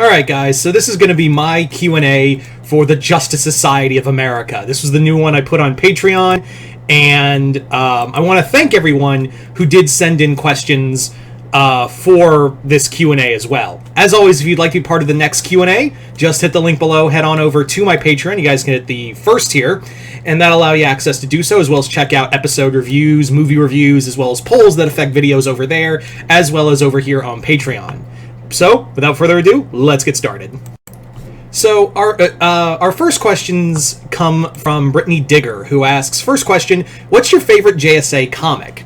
Alright guys, so this is going to be my Q&A for the Justice Society of America. This was the new one I put on Patreon, and I want to thank everyone who did send in questions for this Q&A as well. As always, if you'd like to be part of the next Q&A, just hit the link below, head on over to my Patreon. You guys can hit the first tier, and that'll allow you access to do so, as well as check out episode reviews, movie reviews, as well as polls that affect videos over there, as well as over here on Patreon. So, without further ado, let's get started. So, our first questions come from Brittany Digger, who asks, first question, what's your favorite JSA comic?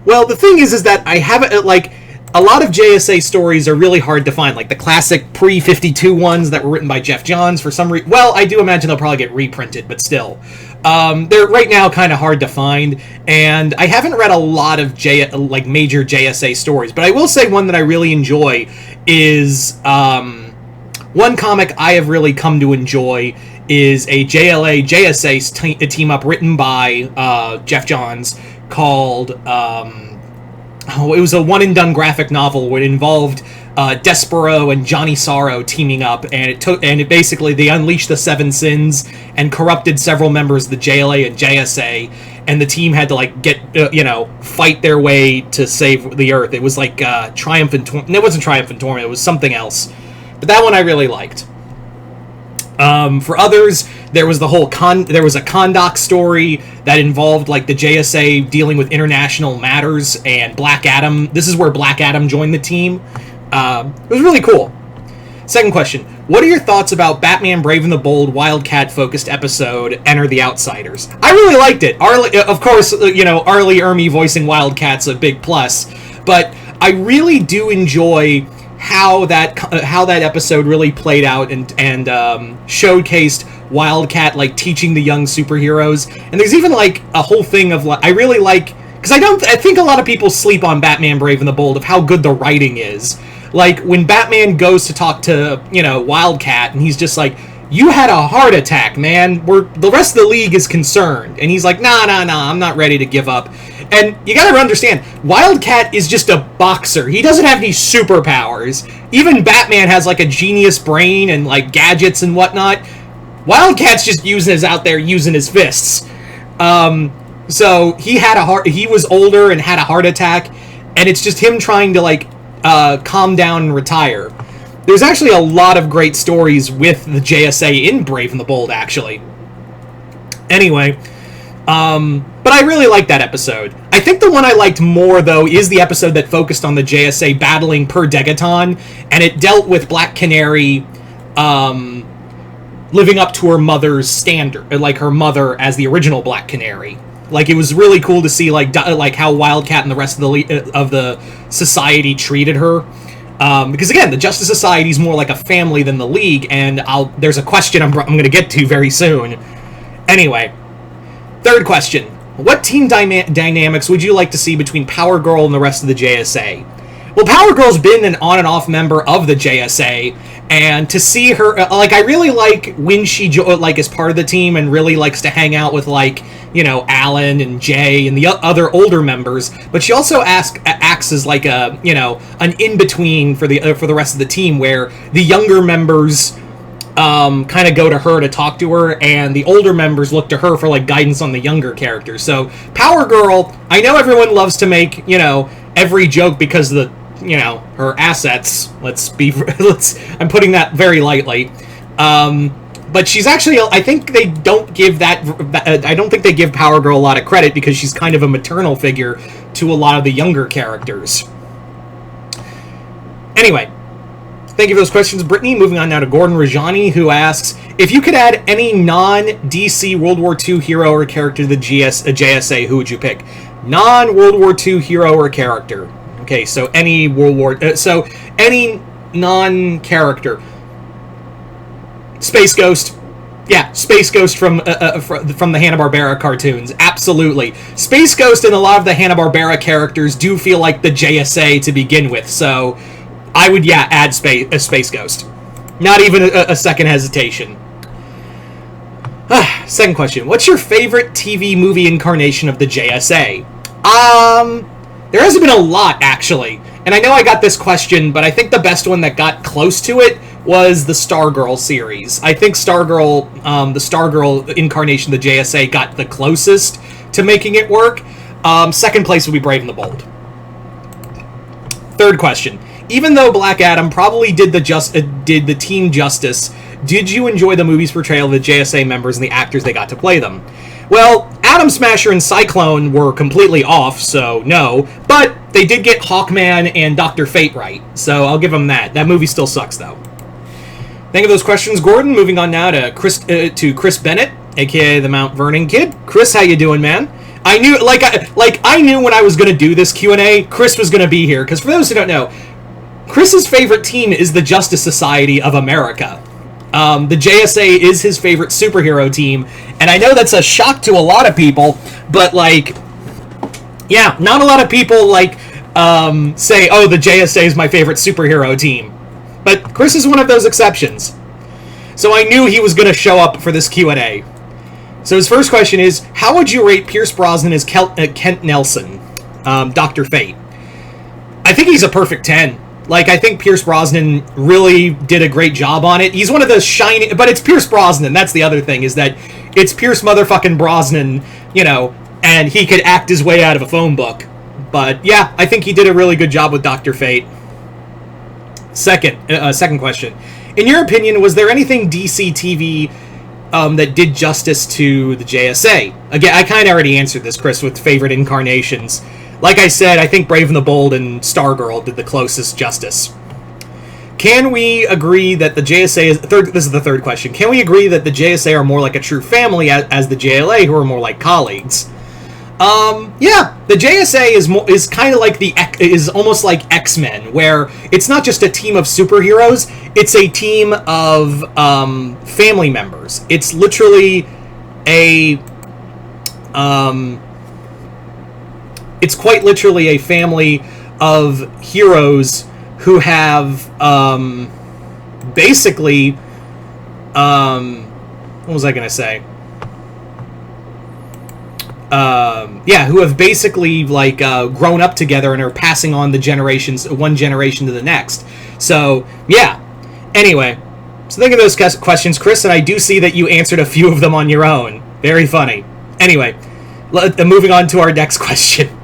Well, the thing is that I haven't, like, a lot of JSA stories are really hard to find, like the classic pre-52 ones that were written by Jeff Johns for some reason. Well, I do imagine they'll probably get reprinted, but still. They're right now kind of hard to find, and I haven't read a lot of major JSA stories, but I will say one that I really enjoy is, one comic I have really come to enjoy is a JSA team-up written by Jeff Johns called, it was a one-and-done graphic novel where it involved Despero and Johnny Sorrow teaming up, and it basically they unleashed the Seven Sins and corrupted several members of the JLA and JSA, and the team had to like fight their way to save the Earth. It was like Triumph and Torment. It wasn't Triumph and Torment. It was something else, but that one I really liked. For others, there was the whole there was a Kondak story that involved like the JSA dealing with international matters and Black Adam. This is where Black Adam joined the team. It was really cool. Second question, what are your thoughts about Batman Brave and the Bold Wildcat focused episode Enter the Outsiders? I really liked it. Of course, R. Lee Ermey voicing Wildcat's a big plus, but I really do enjoy how that episode really played out and showcased Wildcat like teaching the young superheroes. And there's even like a whole thing of like I really like, because I think a lot of people sleep on Batman Brave and the Bold of how good the writing is. Like when Batman goes to talk to Wildcat and he's just like, you had a heart attack, man. The rest of the league is concerned. And he's like, nah, I'm not ready to give up. And you gotta understand, Wildcat is just a boxer. He doesn't have any superpowers. Even Batman has like a genius brain and like gadgets and whatnot. Wildcat's just out there using his fists. So he was older and had a heart attack, and it's just him trying to like calm down and retire. There's actually a lot of great stories with the JSA in Brave and the Bold, actually. Anyway, but I really liked that episode. I think the one I liked more, though, is the episode that focused on the JSA battling Per Degaton, and it dealt with Black Canary living up to her mother's standard, like her mother as the original Black Canary. Like, it was really cool to see like how Wildcat and the rest of the society treated her. Because again, the Justice Society is more like a family than the League, and there's a question I'm going to get to very soon. Anyway, third question. What team dynamics would you like to see between Power Girl and the rest of the JSA? Well, Power Girl's been an on and off member of the JSA, and to see her, like, I really like when she is part of the team and really likes to hang out with, like, Alan and Jay and the other older members, but she also acts as like a, an in-between for the rest of the team, where the younger members kind of go to her to talk to her, and the older members look to her for like guidance on the younger characters. So Power Girl, I know everyone loves to make, every joke because of the, her assets. I'm putting that very lightly. But she's actually, I think they don't give I don't think they give Power Girl a lot of credit because she's kind of a maternal figure to a lot of the younger characters. Anyway, thank you for those questions, Brittany. Moving on now to Gordon Rajani, who asks, if you could add any non-DC World War II hero or character to the JSA, who would you pick? Non-World War II hero or character. Okay, so any any non-character. Space Ghost. Yeah, Space Ghost from the Hanna-Barbera cartoons. Absolutely. Space Ghost and a lot of the Hanna-Barbera characters do feel like the JSA to begin with, so I would, add Space Ghost. Not even a second hesitation. Second question. What's your favorite TV movie incarnation of the JSA? There hasn't been a lot, actually. And I know I got this question, but I think the best one that got close to it was the Stargirl series. I think Stargirl, the Stargirl incarnation of the JSA, got the closest to making it work. Second place would be Brave and the Bold. Third question. Even though Black Adam probably did the team justice, did you enjoy the movie's portrayal of the JSA members and the actors they got to play them? Well, Atom Smasher and Cyclone were completely off, so no. But they did get Hawkman and Dr. Fate right, so I'll give them that. That movie still sucks, though. Thank you for those questions, Gordon. Moving on now to Chris Bennett, aka the Mount Vernon Kid. Chris, how you doing, man? I knew, I knew when I was going to do this Q&A, Chris was going to be here. Because for those who don't know, Chris's favorite team is the Justice Society of America. The JSA is his favorite superhero team, and I know that's a shock to a lot of people, but, yeah, not a lot of people, say, oh, the JSA is my favorite superhero team. But Chris is one of those exceptions. So I knew he was going to show up for this Q&A. So his first question is, how would you rate Pierce Brosnan as Kent Nelson, Dr. Fate? I think he's a perfect 10. I think Pierce Brosnan really did a great job on it. He's one of the shining... But it's Pierce Brosnan. That's the other thing, is that it's Pierce motherfucking Brosnan, and he could act his way out of a phone book. But, yeah, I think he did a really good job with Dr. Fate. Second question. In your opinion, was there anything DC TV that did justice to the JSA? Again, I kind of already answered this, Chris, with favorite incarnations. Like I said, I think Brave and the Bold and Stargirl did the closest justice. Can we agree that the JSA is... This is the third question. Can we agree that the JSA are more like a true family as the JLA, who are more like colleagues? Yeah, the JSA is kind of like is almost like X-Men, where it's not just a team of superheroes, it's a team of family members. It's literally it's quite literally a family of heroes who have basically what was I gonna say? Who have basically grown up together and are passing on one generation to the next. So yeah. Anyway, so think of those questions, Chris, and I do see that you answered a few of them on your own. Very funny. Anyway, moving on to our next question.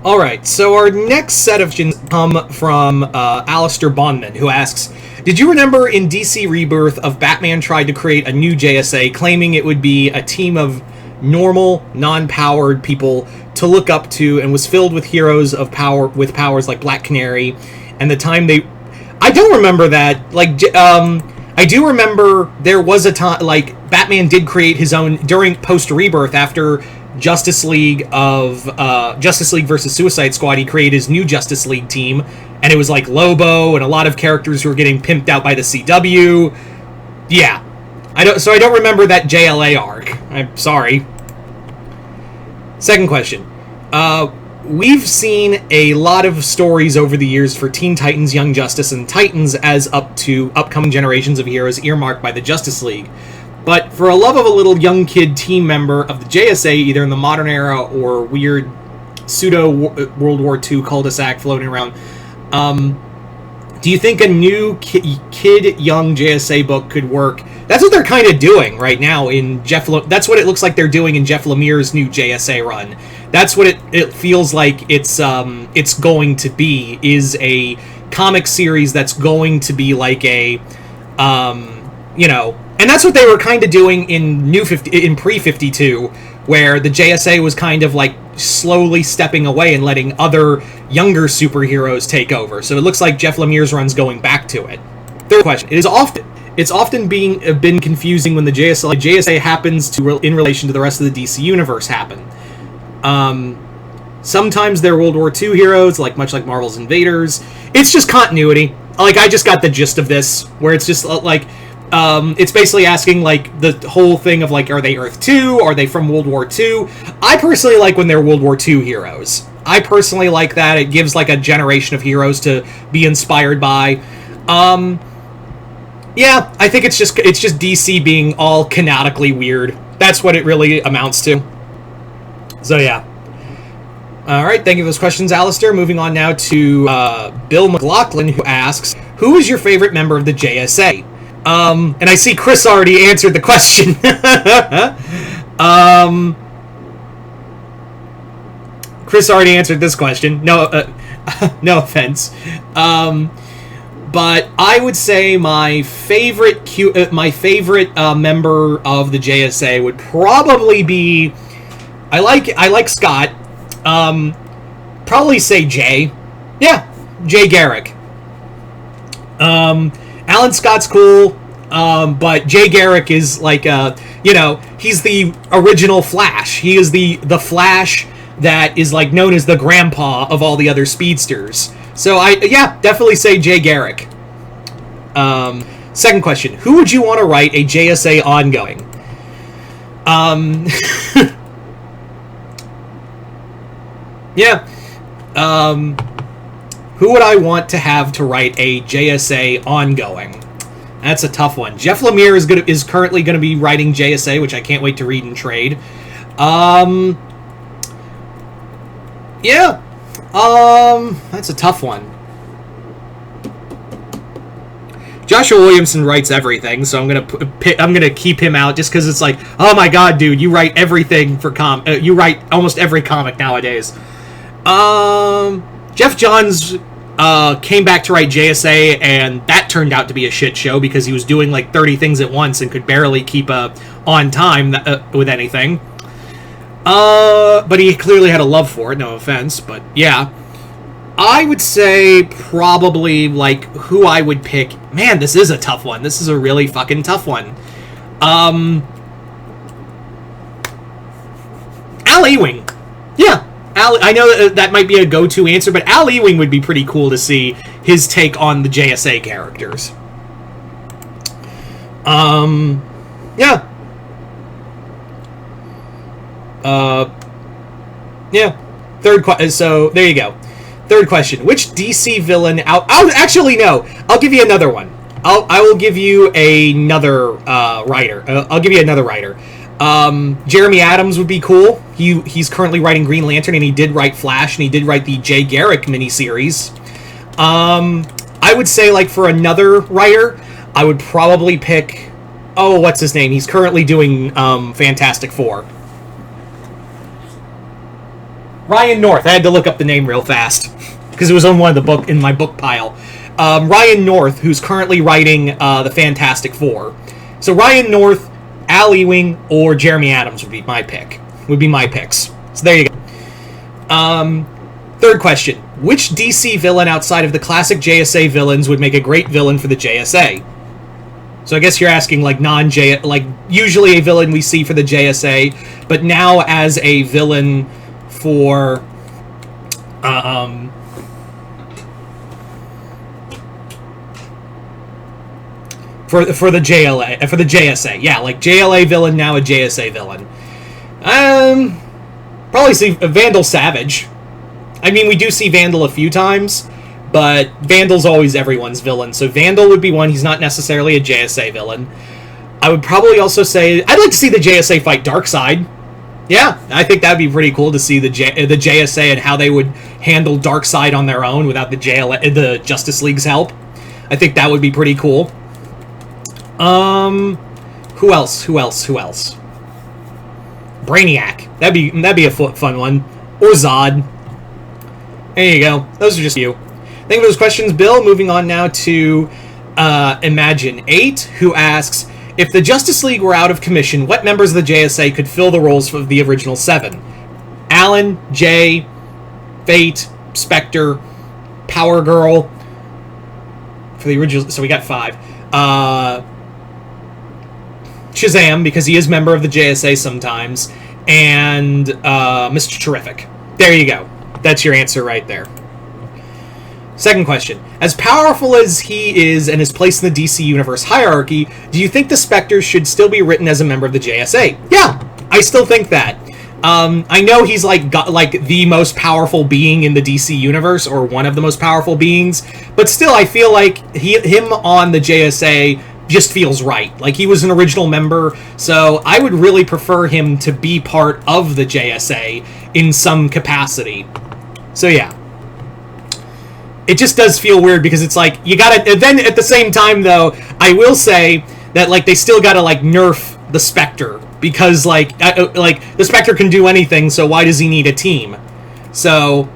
All right, so our next set of questions come from Alistair Bondman, who asks, did you remember in DC Rebirth of Batman tried to create a new JSA, claiming it would be a team of normal, non-powered people to look up to, and was filled with heroes of power with powers like Black Canary, and the time I don't remember that. I do remember there was a time Batman did create his own during post-Rebirth after Justice League versus Suicide Squad. He created his new Justice League team, and it was like Lobo and a lot of characters who were getting pimped out by the CW. Yeah. I don't remember that JLA arc. I'm sorry. Second question. We've seen a lot of stories over the years for Teen Titans, Young Justice, and Titans as up to upcoming generations of heroes earmarked by the Justice League. But for a love of a little young kid team member of the JSA, either in the modern era or weird pseudo-World War II cul-de-sac floating around, do you think a new kid young JSA book could work? That's what they're kind of doing right now in that's what it looks like they're doing in Jeff Lemire's new JSA run. That's what it feels like it's going to be, is a comic series that's going to be like a, and that's what they were kind of doing in pre-52, where the JSA was kind of slowly stepping away and letting other younger superheroes take over. So it looks like Jeff Lemire's run's going back to it. Third question. It's often been confusing when the JSA happens to, in relation to the rest of the DC universe, happen. Sometimes they're World War II heroes, much like Marvel's Invaders. It's just continuity. I just got the gist of this, where it's just it's basically asking the whole thing of are they Earth 2? Are they from World War II? I personally like when they're World War II heroes. I personally like that. It gives a generation of heroes to be inspired by. Yeah, I think it's just DC being all canonically weird. That's what it really amounts to. So yeah. All right, thank you for those questions, Alistair. Moving on now to Bill McLaughlin, who asks, who is your favorite member of the JSA? And I see Chris already answered the question. Chris already answered this question. No, no offense. But I would say my favorite member of the JSA would probably be, I like Scott. Probably say Jay. Yeah, Jay Garrick. Alan Scott's cool, but Jay Garrick is like, he's the original Flash. He is the Flash that is like known as the grandpa of all the other speedsters. So definitely say Jay Garrick. Second question, who would you want to write a JSA ongoing? Who would I want to have to write a JSA ongoing? That's a tough one. Jeff Lemire is currently going to be writing JSA, which I can't wait to read and trade. That's a tough one. Joshua Williamson writes everything, so I'm gonna keep him out just because it's like, oh my god, dude, you write everything for you write almost every comic nowadays. Jeff Johns came back to write JSA, and that turned out to be a shit show because he was doing like 30 things at once and could barely keep on time with anything. But he clearly had a love for it, no offense, but yeah. I would say probably, like, who I would pick. Man, this is a tough one. This is a really fucking tough one. Al Ewing. Yeah. I know that might be a go-to answer, but Al Ewing would be pretty cool to see his take on the JSA characters. Yeah. Third question. So, there you go. Third question. Which DC villain actually, no. I'll give you another one. I will give you another writer. I'll give you another writer. Jeremy Adams would be cool. He's currently writing Green Lantern, and he did write Flash, and he did write the Jay Garrick miniseries. I would say, like, for another writer, I would probably pick... Oh, what's his name? He's currently doing Fantastic Four. Ryan North. I had to look up the name real fast because it was on in my book pile. Ryan North, who's currently writing the Fantastic Four. So Ryan North, Al Ewing, or Jeremy Adams would be my picks. So there you go. Third question: which DC villain outside of the classic JSA villains would make a great villain for the JSA? So I guess you're asking like usually a villain we see for the JSA, but now as a villain for the JSA, yeah, like JLA villain, now a JSA villain. Probably see Vandal Savage. I mean, we do see Vandal a few times, but Vandal's always everyone's villain, so Vandal would be one. He's not necessarily a JSA villain. I would probably also say I'd like to see the JSA fight Darkseid. Yeah, I think that'd be pretty cool to see the JSA and how they would handle Darkseid on their own without the Justice League's help. I think that would be pretty cool. Who else? Brainiac. That'd be a fun one. Or Zod. There you go. Those are just you. Thank you for those questions, Bill. Moving on now to Imagine 8, who asks, if the Justice League were out of commission, what members of the JSA could fill the roles of the original 7? Alan, Jay, Fate, Spectre, Power Girl. For the original, so we got 5. Shazam, because he is a member of the JSA sometimes, and Mr. Terrific. There you go. That's your answer right there. Second question. As powerful as he is and his place in the DC Universe hierarchy, do you think the Spectre should still be written as a member of the JSA? Yeah, I still think that. I know he's like the most powerful being in the DC Universe, or one of the most powerful beings, but still I feel like him on the JSA just feels right. Like, he was an original member, so I would really prefer him to be part of the JSA in some capacity. So yeah. It just does feel weird because it's like, you gotta... And then at the same time, though, I will say that, like, they still gotta, like, nerf the Spectre. Because, like, the Spectre can do anything, so why does he need a team? So,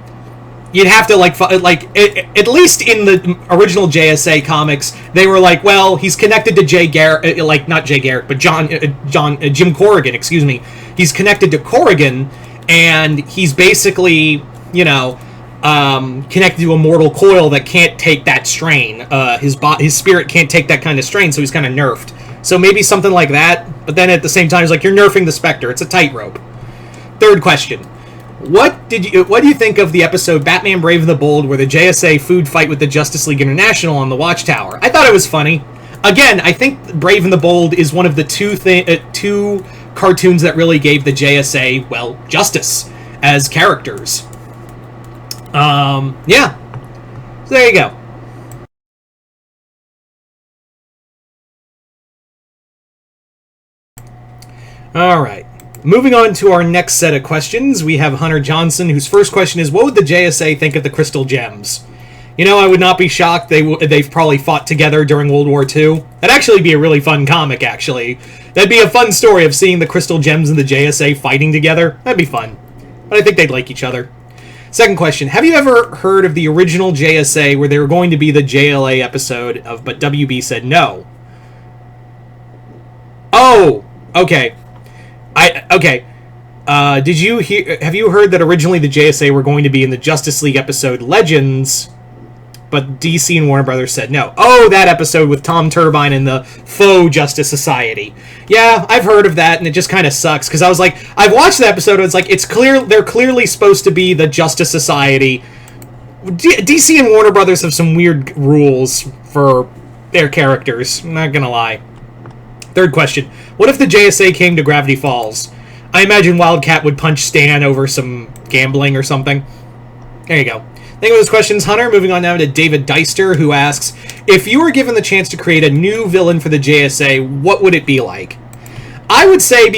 you'd have to, at least in the original JSA comics, they were like, well, he's connected to not Jay Garrick, but Jim Corrigan, excuse me. He's connected to Corrigan, and he's basically, you know, connected to a mortal coil that can't take that strain. His spirit can't take that kind of strain, so he's kind of nerfed. So maybe something like that, but then at the same time, it's like, you're nerfing the Spectre. It's a tightrope. Third question. What do you think of the episode Batman Brave and the Bold, where the JSA food fight with the Justice League International on the Watchtower? I thought it was funny. Again, I think Brave and the Bold is one of the two cartoons that really gave the JSA, well, justice as characters. Yeah. So there you go. Alright. Moving on to our next set of questions, we have Hunter Johnson, whose first question is, what would the JSA think of the Crystal Gems? You know, I would not be shocked. They've probably fought together during World War II. That'd actually be a really fun comic, actually. That'd be a fun story of seeing the Crystal Gems and the JSA fighting together. That'd be fun. But I think they'd like each other. Second question, have you ever heard of the original JSA where they were going to be the JLA episode but WB said no? Oh, okay. Have you heard that originally the JSA were going to be in the Justice League episode Legends, but DC and Warner Brothers said no? Oh, that episode with Tom Turbine and the faux Justice Society. Yeah, I've heard of that, and it just kind of sucks, because I was like, I've watched the episode, and it's like, they're clearly supposed to be the Justice Society. DC and Warner Brothers have some weird rules for their characters, I'm not gonna lie. Third question. What if the JSA came to Gravity Falls? I imagine Wildcat would punch Stan over some gambling or something. There you go. Thank you for those questions, Hunter. Moving on now to David Deister, who asks, if you were given the chance to create a new villain for the JSA, what would it be like? I would say,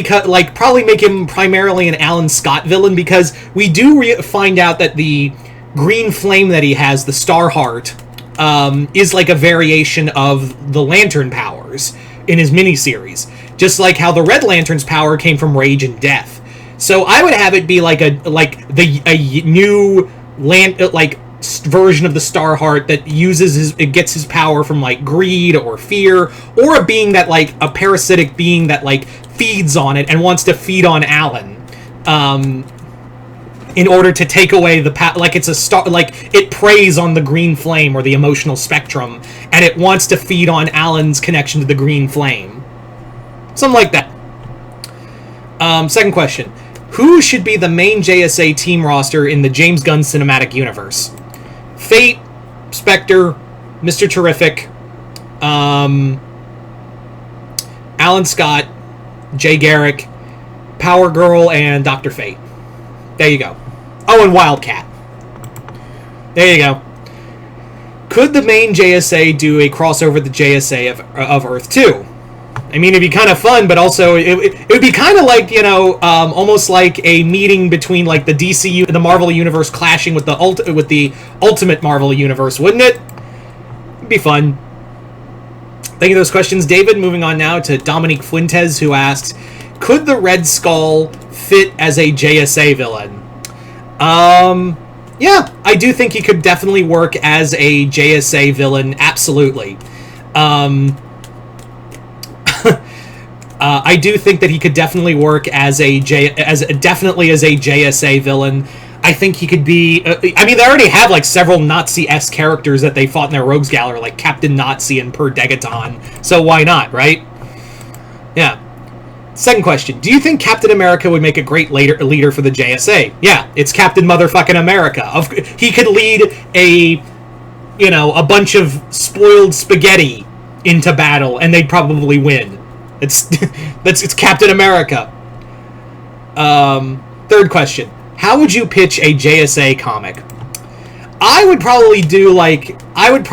probably make him primarily an Alan Scott villain, because we do find out that the green flame that he has, the Starheart, is like a variation of the Lantern powers in his miniseries, just like how the Red Lantern's power came from rage and death. So I would have it be like a new version of the Starheart that gets his power from like greed or fear, or a being that a parasitic being that feeds on it and wants to feed on Alan, in order to take away the it's a star, it preys on the green flame or the emotional spectrum, and it wants to feed on Alan's connection to the green flame. Something like that. Second question. Who should be the main JSA team roster in the James Gunn cinematic universe? Fate, Spectre, Mr. Terrific, Alan Scott, Jay Garrick, Power Girl, and Dr. Fate. There you go. Oh, and Wildcat. There you go. Could the main JSA do a crossover with the JSA of Earth 2? I mean, it'd be kind of fun, but also it would be kind of like, almost like a meeting between the DC, the Marvel Universe clashing with the Ultimate Marvel Universe, wouldn't it? It'd be fun. Thank you for those questions, David. Moving on now to Dominique Fuentes, who asks, could the Red Skull fit as a JSA villain? Yeah, I do think he could definitely work as a JSA villain, absolutely. I do think that he could definitely work as a JSA villain. I think he could be... I mean, they already have, several Nazi-esque characters that they fought in their Rogues Gallery, like Captain Nazi and Per Degaton. So why not, right? Yeah. Second question. Do you think Captain America would make a great leader for the JSA? Yeah, it's Captain Motherfucking America. He could lead a bunch of spoiled spaghetti into battle, and they'd probably win. It's Captain America. Third question. How would you pitch a JSA comic? I would probably do I would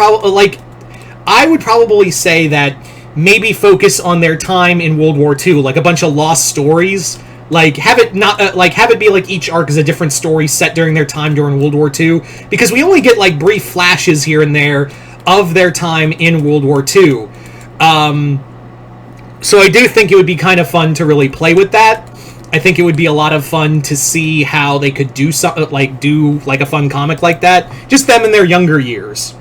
probably say that maybe focus on their time in World War II, like a bunch of lost stories. Like have it not have it be like each arc is a different story set during their time during World War II, because we only get like brief flashes here and there of their time in World War II. So I do think it would be kind of fun to really play with that. I think it would be a lot of fun to see how they could do something do a fun comic like that, just them in their younger years.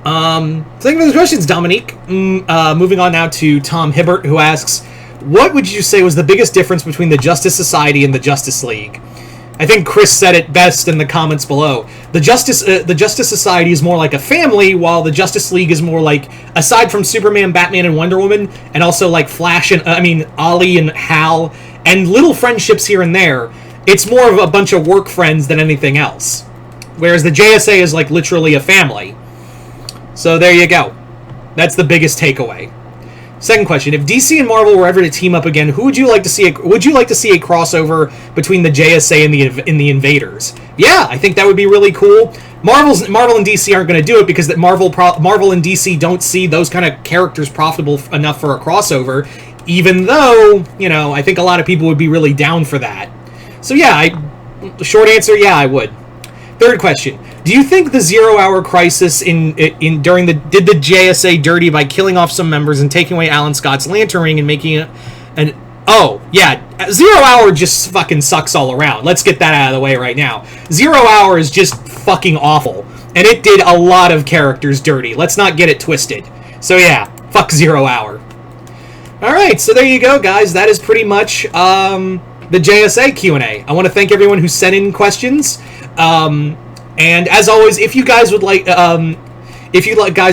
Thank you for the questions, Dominique. Moving on now to Tom Hibbert, who asks, what would you say was the biggest difference between the Justice Society and the Justice League? I think Chris said it best in the comments below. The Justice Society is more like a family, while the Justice League is more like, aside from Superman, Batman, and Wonder Woman, and also like Flash and Ollie and Hal, and little friendships here and there, it's more of a bunch of work friends than anything else. Whereas the JSA is like literally a family. So there you go. That's the biggest takeaway. Second question: if DC and Marvel were ever to team up again, who would you like to see? Would you like to see a crossover between the JSA and the Invaders? Yeah, I think that would be really cool. Marvel and DC aren't going to do it because Marvel and DC don't see those kind of characters profitable enough for a crossover. Even though, I think a lot of people would be really down for that. So yeah, the short answer, yeah, I would. Third question: do you think the 0 Hour Crisis did the JSA dirty by killing off some members and taking away Alan Scott's Lantern Ring and making it an... Oh, yeah, 0 Hour just fucking sucks all around. Let's get that out of the way right now. 0 Hour is just fucking awful, and it did a lot of characters dirty. Let's not get it twisted. So yeah, fuck 0 Hour. Alright, so there you go, guys. That is pretty much the JSA Q&A. I want to thank everyone who sent in questions. And as always, if you guys would like, guys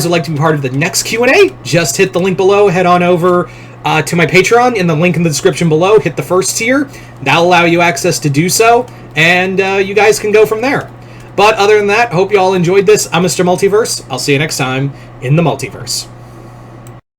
would like to be part of the next Q&A, just hit the link below. Head on over to my Patreon in the link in the description below. Hit the first tier. That'll allow you access to do so, and you guys can go from there. But other than that, hope you all enjoyed this. I'm Mr. Multiverse. I'll see you next time in the Multiverse.